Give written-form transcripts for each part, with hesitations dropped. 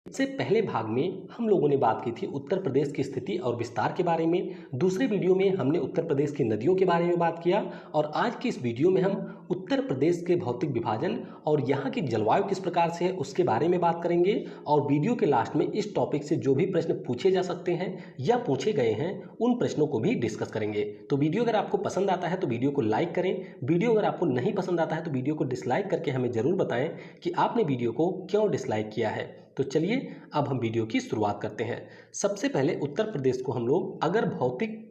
इससे पहले भाग में हम लोगों ने बात की थी उत्तर प्रदेश की स्थिति और विस्तार के बारे में। दूसरे वीडियो में हमने उत्तर प्रदेश की नदियों के बारे में बात किया और आज की इस वीडियो में हम उत्तर प्रदेश के भौतिक विभाजन और यहाँ की जलवायु किस प्रकार से है उसके बारे में बात करेंगे। और वीडियो के लास्ट में इस टॉपिक से जो भी प्रश्न पूछे जा सकते हैं या पूछे गए हैं उन प्रश्नों को भी डिस्कस करेंगे। तो वीडियो अगर आपको पसंद आता है तो वीडियो को लाइक करें। वीडियो अगर आपको नहीं पसंद आता है तो वीडियो को डिसलाइक करके हमें ज़रूर बताएं कि आपने वीडियो को क्यों डिसलाइक किया है। तो चलिए अब हम वीडियो की शुरुआत करते हैं। सबसे पहले उत्तर प्रदेश को हम लोग अगर भौतिक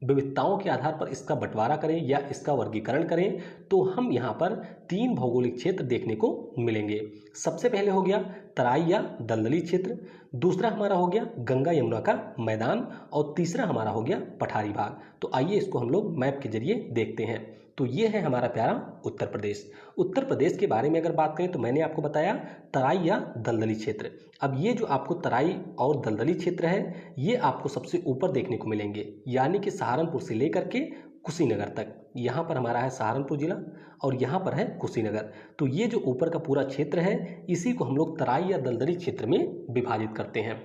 विविधताओं के आधार पर इसका बंटवारा करें या इसका वर्गीकरण करें तो हम यहाँ पर 3 भौगोलिक क्षेत्र देखने को मिलेंगे। सबसे पहले हो गया तराई या दलदली क्षेत्र, दूसरा हमारा हो गया गंगा यमुना का मैदान और तीसरा हमारा हो गया पठारी भाग। तो आइए इसको हम लोग मैप के जरिए देखते हैं। तो ये है हमारा प्यारा उत्तर प्रदेश। उत्तर प्रदेश के बारे में अगर बात करें तो मैंने आपको बताया तराई या दलदली क्षेत्र। अब ये जो आपको तराई और दलदली क्षेत्र है ये आपको सबसे ऊपर देखने को मिलेंगे, यानी कि सहारनपुर से लेकर के कुशीनगर तक। यहाँ पर हमारा है सहारनपुर जिला और यहाँ पर है कुशीनगर। तो ये जो ऊपर का पूरा क्षेत्र है इसी को हम लोग तराई या दलदली क्षेत्र में विभाजित करते हैं।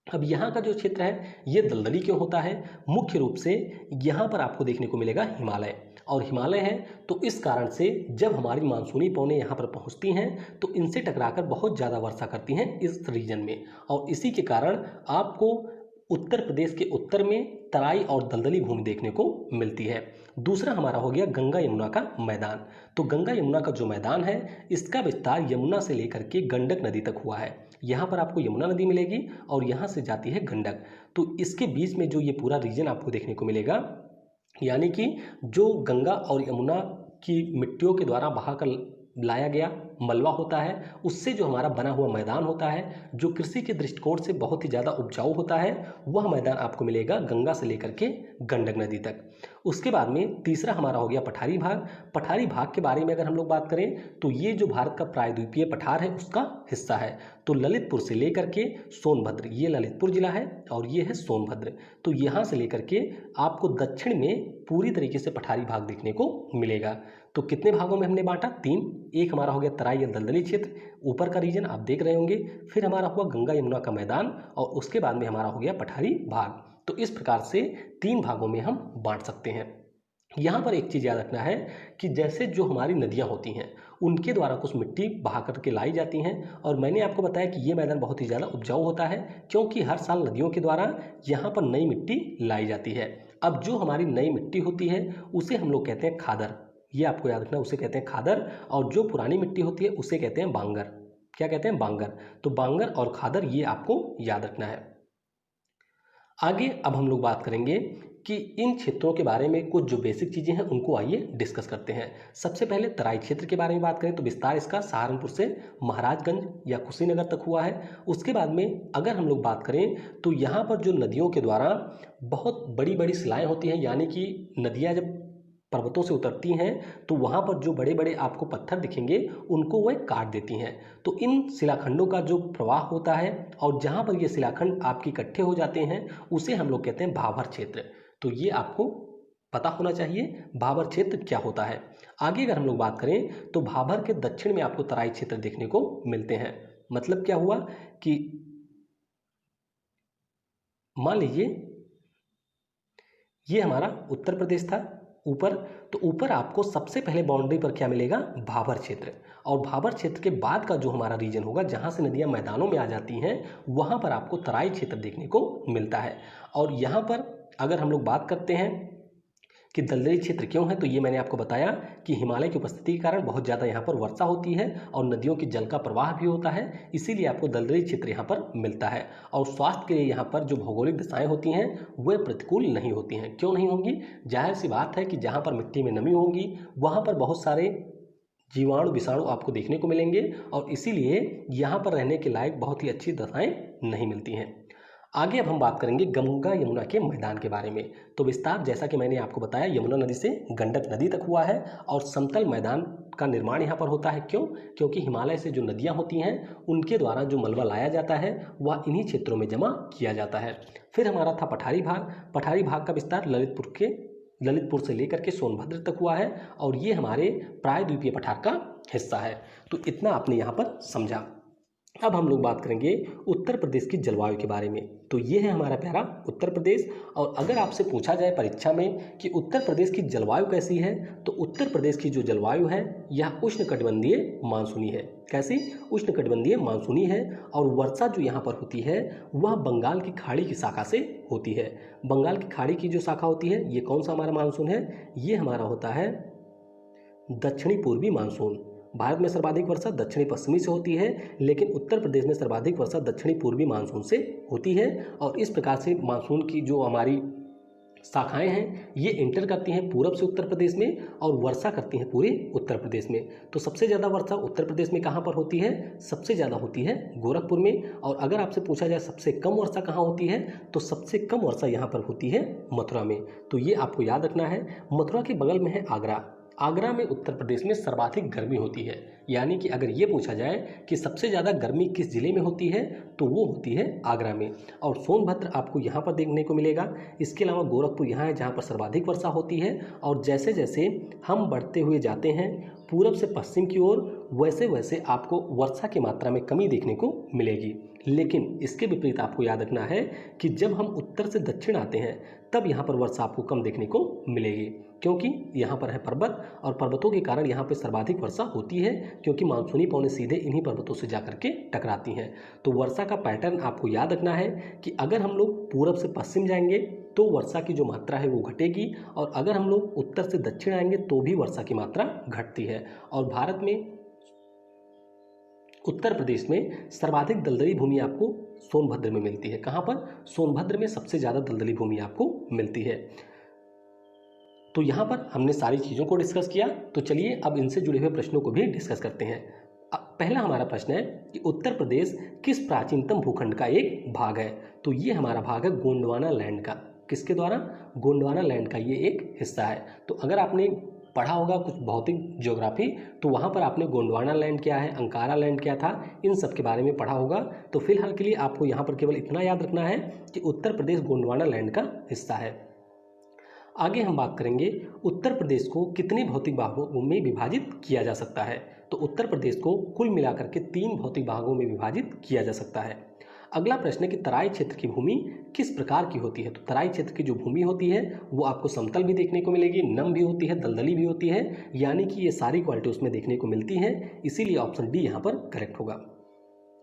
अब यहाँ का जो क्षेत्र है ये दलदली क्यों होता है? मुख्य रूप से यहाँ पर आपको देखने को मिलेगा हिमालय, और हिमालय है तो इस कारण से जब हमारी मानसूनी पवनें यहाँ पर पहुँचती हैं तो इनसे टकराकर बहुत ज़्यादा वर्षा करती हैं इस रीजन में, और इसी के कारण आपको उत्तर प्रदेश के उत्तर में तराई और दलदली भूमि देखने को मिलती है। दूसरा हमारा हो गया गंगा यमुना का मैदान। तो गंगा यमुना का जो मैदान है इसका विस्तार यमुना से लेकर के गंडक नदी तक हुआ है। यहाँ पर आपको यमुना नदी मिलेगी और यहाँ से जाती है गंडक। तो इसके बीच में जो ये पूरा रीजन आपको देखने को मिलेगा, यानी कि जो गंगा और यमुना की मिट्टियों के द्वारा बहाकर लाया गया मलबा होता है, उससे जो हमारा बना हुआ मैदान होता है जो कृषि के दृष्टिकोण से बहुत ही ज़्यादा उपजाऊ होता है, वह मैदान आपको मिलेगा गंगा से लेकर के गंडक नदी तक। उसके बाद में तीसरा हमारा हो गया पठारी भाग। पठारी भाग के बारे में अगर हम लोग बात करें तो ये जो भारत का प्रायद्वीपीय पठार है उसका हिस्सा है। तो ललितपुर से लेकर के सोनभद्र, ये ललितपुर जिला है और ये है सोनभद्र। तो यहाँ से लेकर के आपको दक्षिण में पूरी तरीके से पठारी भाग देखने को मिलेगा। तो कितने भागों में हमने बांटा? 3। एक हमारा हो गया तराई या दलदली क्षेत्र, ऊपर का रीजन आप देख रहे होंगे, फिर हमारा हुआ गंगा यमुना का मैदान और उसके बाद में हमारा हो गया पठारी भाग। तो इस प्रकार से 3 भागों में हम बांट सकते हैं। यहाँ पर एक चीज़ याद रखना है कि जैसे जो हमारी नदियाँ होती हैं उनके द्वारा कुछ मिट्टी बहा करके लाई जाती हैं, और मैंने आपको बताया कि ये मैदान बहुत ही ज़्यादा उपजाऊ होता है क्योंकि हर साल नदियों के द्वारा यहाँ पर नई मिट्टी लाई जाती है। अब जो हमारी नई मिट्टी होती है उसे हम लोग कहते हैं खादर, ये आपको याद रखना, उसे कहते हैं खादर। और जो पुरानी मिट्टी होती है उसे कहते हैं बांगर। क्या कहते हैं? बांगर। तो बांगर और खादर ये आपको याद रखना है। आगे अब हम लोग बात करेंगे कि इन क्षेत्रों के बारे में कुछ जो बेसिक चीज़ें हैं उनको आइए डिस्कस करते हैं। सबसे पहले तराई क्षेत्र के बारे में बात करें तो विस्तार इसका सहारनपुर से महाराजगंज या कुशीनगर तक हुआ है। उसके बाद में अगर हम लोग बात करें तो यहाँ पर जो नदियों के द्वारा बहुत बड़ी बड़ी शिलाएँ होती हैं, यानी कि नदियाँ जब पर्वतों से उतरती हैं तो वहाँ पर जो बड़े बड़े आपको पत्थर दिखेंगे उनको वह काट देती हैं। तो इन शिलाखंडों का जो प्रवाह होता है और जहाँ पर ये शिलाखंड आपके इकट्ठे हो जाते हैं उसे हम लोग कहते हैं भाबर क्षेत्र। तो ये आपको पता होना चाहिए भाबर क्षेत्र क्या होता है। आगे अगर हम लोग बात करें तो भाबर के दक्षिण में आपको तराई क्षेत्र देखने को मिलते हैं। मतलब क्या हुआ कि मान लीजिए ये हमारा उत्तर प्रदेश था ऊपर, तो ऊपर आपको सबसे पहले बाउंड्री पर क्या मिलेगा? भाबर क्षेत्र। और भाबर क्षेत्र के बाद का जो हमारा रीजन होगा जहाँ से नदियाँ मैदानों में आ जाती हैं वहाँ पर आपको तराई क्षेत्र देखने को मिलता है। और यहाँ पर अगर हम लोग बात करते हैं कि दलदली क्षेत्र क्यों है तो ये मैंने आपको बताया कि हिमालय की उपस्थिति के कारण बहुत ज़्यादा यहाँ पर वर्षा होती है और नदियों की जल का प्रवाह भी होता है, इसीलिए आपको दलदली क्षेत्र यहाँ पर मिलता है। और स्वास्थ्य के लिए यहाँ पर जो भौगोलिक दशाएं होती हैं वह प्रतिकूल नहीं होती हैं। क्यों नहीं होंगी? जाहिर सी बात है कि जहाँ पर मिट्टी में नमी होगी वहाँ पर बहुत सारे जीवाणु विषाणु आपको देखने को मिलेंगे और इसीलिए यहाँ पर रहने के लायक बहुत ही अच्छी दशाएं नहीं मिलती हैं। आगे अब हम बात करेंगे गंगा यमुना के मैदान के बारे में। तो विस्तार जैसा कि मैंने आपको बताया यमुना नदी से गंडक नदी तक हुआ है और समतल मैदान का निर्माण यहाँ पर होता है। क्यों? क्योंकि हिमालय से जो नदियाँ होती हैं उनके द्वारा जो मलबा लाया जाता है वह इन्हीं क्षेत्रों में जमा किया जाता है। फिर हमारा था पठारी भाग। पठारी भाग का विस्तार ललितपुर से लेकर के सोनभद्र तक हुआ है और ये हमारे प्रायद्वीपीय पठार का हिस्सा है। तो इतना आपने यहाँ पर समझा। अब हम लोग बात करेंगे उत्तर प्रदेश की जलवायु के बारे में। तो ये है हमारा प्यारा उत्तर प्रदेश। और अगर आपसे पूछा जाए परीक्षा में कि उत्तर प्रदेश की जलवायु कैसी है, तो उत्तर प्रदेश की जो जलवायु है यह उष्णकटिबंधीय मानसूनी है। कैसी? उष्णकटिबंधीय मानसूनी है। और वर्षा जो यहाँ पर होती है वह बंगाल की खाड़ी की शाखा से होती है। बंगाल की खाड़ी की जो शाखा होती है, ये कौन सा हमारा मानसून है? ये हमारा होता है दक्षिणी पूर्वी मानसून। भारत में सर्वाधिक वर्षा दक्षिणी पश्चिमी से होती है, लेकिन उत्तर प्रदेश में सर्वाधिक वर्षा दक्षिणी पूर्वी मानसून से होती है। और इस प्रकार से मानसून की जो हमारी शाखाएं हैं ये इंटर करती हैं पूरब से उत्तर प्रदेश में और वर्षा करती हैं पूरे उत्तर प्रदेश में। तो सबसे ज़्यादा वर्षा उत्तर प्रदेश में कहाँ पर होती है? सबसे ज़्यादा होती है गोरखपुर में। और अगर आपसे पूछा जाए सबसे कम वर्षा कहाँ होती है, तो सबसे कम वर्षा यहाँ पर होती है मथुरा में। तो ये आपको याद रखना है। मथुरा के बगल में है आगरा। आगरा में उत्तर प्रदेश में सर्वाधिक गर्मी होती है। यानी कि अगर ये पूछा जाए कि सबसे ज़्यादा गर्मी किस जिले में होती है, तो वो होती है आगरा में। और सोनभद्र आपको यहाँ पर देखने को मिलेगा। इसके अलावा गोरखपुर यहाँ है जहाँ पर सर्वाधिक वर्षा होती है। और जैसे जैसे हम बढ़ते हुए जाते हैं पूरब से पश्चिम की ओर, वैसे वैसे आपको वर्षा की मात्रा में कमी देखने को मिलेगी। लेकिन इसके विपरीत आपको याद रखना है कि जब हम उत्तर से दक्षिण आते हैं तब यहाँ पर वर्षा आपको कम देखने को मिलेगी, क्योंकि यहाँ पर है पर्वत और पर्वतों के कारण यहाँ पर सर्वाधिक वर्षा होती है, क्योंकि मानसूनी पवनें सीधे इन्हीं पर्वतों से जाकर के टकराती हैं। तो वर्षा का पैटर्न आपको याद रखना है कि अगर हम लोग पूरब से पश्चिम जाएंगे तो वर्षा की जो मात्रा है वो घटेगी, और अगर हम लोग उत्तर से दक्षिण आएंगे तो भी वर्षा की मात्रा घटती है। और भारत में उत्तर प्रदेश में सर्वाधिक दलदली भूमि आपको सोनभद्र में मिलती है। कहाँ पर? सोनभद्र में सबसे ज़्यादा दलदली भूमि आपको मिलती है। तो यहाँ पर हमने सारी चीज़ों को डिस्कस किया। तो चलिए अब इनसे जुड़े हुए प्रश्नों को भी डिस्कस करते हैं। पहला हमारा प्रश्न है कि उत्तर प्रदेश किस प्राचीनतम भूखंड का एक भाग है? तो ये हमारा भाग है गोंडवाना लैंड का। किसके द्वारा? गोंडवाना लैंड का ये एक हिस्सा है। तो अगर आपने पढ़ा होगा कुछ भौतिक ज्योग्राफी, तो वहाँ पर आपने गोंडवाना लैंड क्या है, अंकारा लैंड क्या था, इन सब के बारे में पढ़ा होगा। तो फिलहाल के लिए आपको यहाँ पर केवल इतना याद रखना है कि उत्तर प्रदेश गोंडवाना लैंड का हिस्सा है। आगे हम बात करेंगे उत्तर प्रदेश को कितने भौतिक भागों में विभाजित किया जा सकता है? तो उत्तर प्रदेश को कुल मिलाकर के 3 भौतिक भागों में विभाजित किया जा सकता है। अगला प्रश्न है कि तराई क्षेत्र की भूमि किस प्रकार की होती है? तो तराई क्षेत्र की जो भूमि होती है वो आपको समतल भी देखने को मिलेगी, नम भी होती है, दलदली भी होती है, यानी कि ये सारी क्वालिटी उसमें देखने को मिलती हैं। इसीलिए ऑप्शन डी यहाँ पर करेक्ट होगा।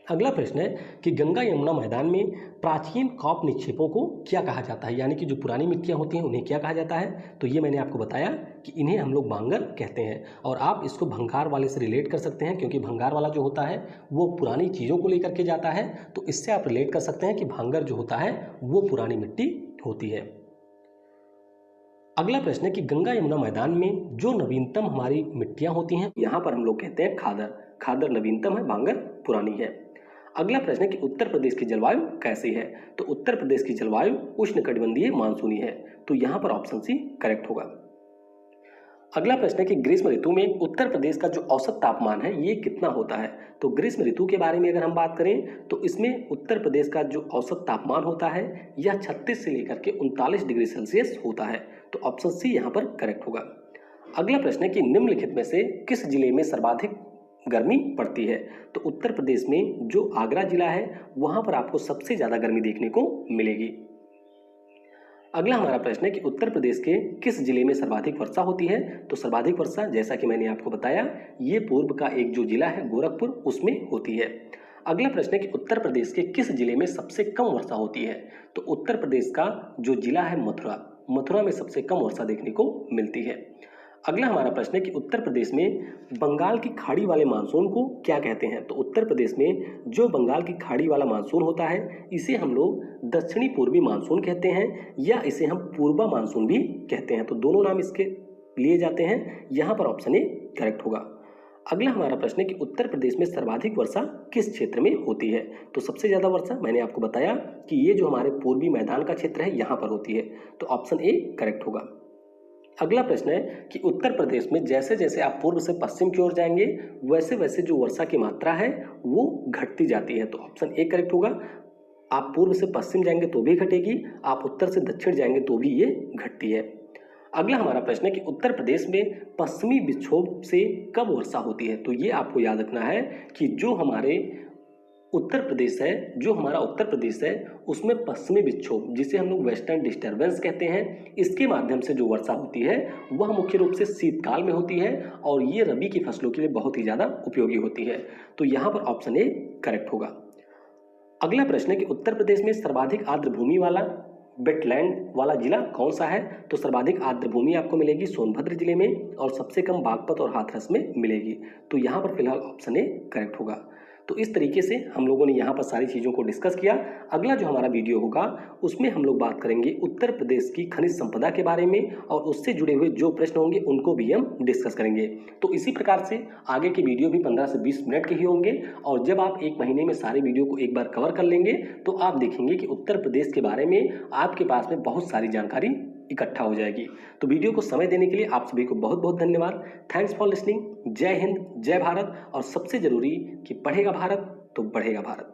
अगला प्रश्न है कि गंगा यमुना मैदान में प्राचीन कॉप निक्षेपों को क्या कहा जाता है? यानी कि जो पुरानी मिट्टियां होती हैं उन्हें क्या कहा जाता है? तो ये मैंने आपको बताया कि इन्हें हम लोग भांगर कहते हैं। और आप इसको भंगार वाले से रिलेट कर सकते हैं, क्योंकि भंगार वाला जो होता है वो पुरानी चीज़ों को लेकर के जाता है। तो इससे आप रिलेट कर सकते हैं कि भांगर जो होता है वो पुरानी मिट्टी होती है। अगला प्रश्न है कि गंगा यमुना मैदान में जो नवीनतम हमारी मिट्टियां होती हैं यहाँ पर हम लोग कहते हैं खादर। खादर नवीनतम है, भांगर पुरानी है। अगला प्रश्न है कि उत्तर प्रदेश की जलवायु कैसी है? तो उत्तर प्रदेश की जलवायु उष्णकटिबंधीय मानसूनी है। तो यहाँ पर ऑप्शन सी करेक्ट होगा। अगला प्रश्न है कि ग्रीष्म ऋतु में उत्तर प्रदेश का जो औसत तापमान है ये कितना होता है? तो ग्रीष्म ऋतु के बारे में अगर हम बात करें तो इसमें उत्तर प्रदेश का जो औसत तापमान होता है यह 36 से लेकर के 39 डिग्री सेल्सियस होता है। तो ऑप्शन सी यहाँ पर करेक्ट होगा। अगला प्रश्न है कि निम्नलिखित में से किस जिले में सर्वाधिक गर्मी पड़ती है? तो उत्तर प्रदेश में जो आगरा जिला है वहां पर आपको सबसे ज्यादा गर्मी देखने को मिलेगी। अगला हमारा प्रश्न है कि उत्तर प्रदेश के किस जिले में सर्वाधिक वर्षा होती है? तो सर्वाधिक वर्षा जैसा कि मैंने आपको बताया ये पूर्व का एक जो जिला है गोरखपुर उसमें होती है। अगला प्रश्न है कि उत्तर प्रदेश के किस जिले में सबसे कम वर्षा होती है? तो उत्तर प्रदेश का जो जिला है मथुरा, मथुरा में सबसे कम वर्षा देखने को मिलती है। अगला हमारा प्रश्न है कि उत्तर प्रदेश में बंगाल की खाड़ी वाले मानसून को क्या कहते हैं? तो उत्तर प्रदेश में जो बंगाल की खाड़ी वाला मानसून होता है इसे हम लोग दक्षिणी पूर्वी मानसून कहते हैं, या इसे हम पूर्वा मानसून भी कहते हैं। तो दोनों नाम इसके लिए जाते हैं। यहाँ पर ऑप्शन ए करेक्ट होगा। अगला हमारा प्रश्न है कि उत्तर प्रदेश में सर्वाधिक वर्षा किस क्षेत्र में होती है? तो सबसे ज्यादा वर्षा मैंने आपको बताया कि ये जो हमारे पूर्वी मैदान का क्षेत्र है यहाँ पर होती है। तो ऑप्शन ए करेक्ट होगा। अगला प्रश्न है कि उत्तर प्रदेश में जैसे जैसे आप पूर्व से पश्चिम की ओर जाएंगे वैसे वैसे जो वर्षा की मात्रा है वो घटती जाती है। तो ऑप्शन ए करेक्ट होगा। आप पूर्व से पश्चिम जाएंगे तो भी घटेगी, आप उत्तर से दक्षिण जाएंगे तो भी ये घटती है। अगला हमारा प्रश्न है कि उत्तर प्रदेश में पश्चिमी विक्षोभ से कब वर्षा होती है? तो ये आपको याद रखना है कि जो हमारे उत्तर प्रदेश है, जो हमारा उत्तर प्रदेश है उसमें पश्चिमी विक्षोभ, जिसे हम लोग वेस्टर्न डिस्टर्बेंस कहते हैं, इसके माध्यम से जो वर्षा होती है वह मुख्य रूप से शीतकाल में होती है और ये रबी की फसलों के लिए बहुत ही ज़्यादा उपयोगी होती है। तो यहाँ पर ऑप्शन ए करेक्ट होगा। अगला प्रश्न है कि उत्तर प्रदेश में सर्वाधिक आर्द्र भूमि वाला वेटलैंड वाला जिला कौन सा है? तो सर्वाधिक आर्द्र भूमि आपको मिलेगी सोनभद्र जिले में और सबसे कम बागपत और हाथरस में मिलेगी। तो यहाँ पर फिलहाल ऑप्शन ए करेक्ट होगा। तो इस तरीके से हम लोगों ने यहाँ पर सारी चीज़ों को डिस्कस किया। अगला जो हमारा वीडियो होगा उसमें हम लोग बात करेंगे उत्तर प्रदेश की खनिज संपदा के बारे में और उससे जुड़े हुए जो प्रश्न होंगे उनको भी हम डिस्कस करेंगे। तो इसी प्रकार से आगे के वीडियो भी 15 से 20 मिनट के ही होंगे और जब आप एक महीने में सारे वीडियो को एक बार कवर कर लेंगे तो आप देखेंगे कि उत्तर प्रदेश के बारे में आपके पास में बहुत सारी जानकारी इकट्ठा हो जाएगी। तो वीडियो को समय देने के लिए आप सभी को बहुत बहुत धन्यवाद। Thanks for listening. जय हिंद, जय भारत और सबसे जरूरी कि पढ़ेगा भारत तो बढ़ेगा भारत।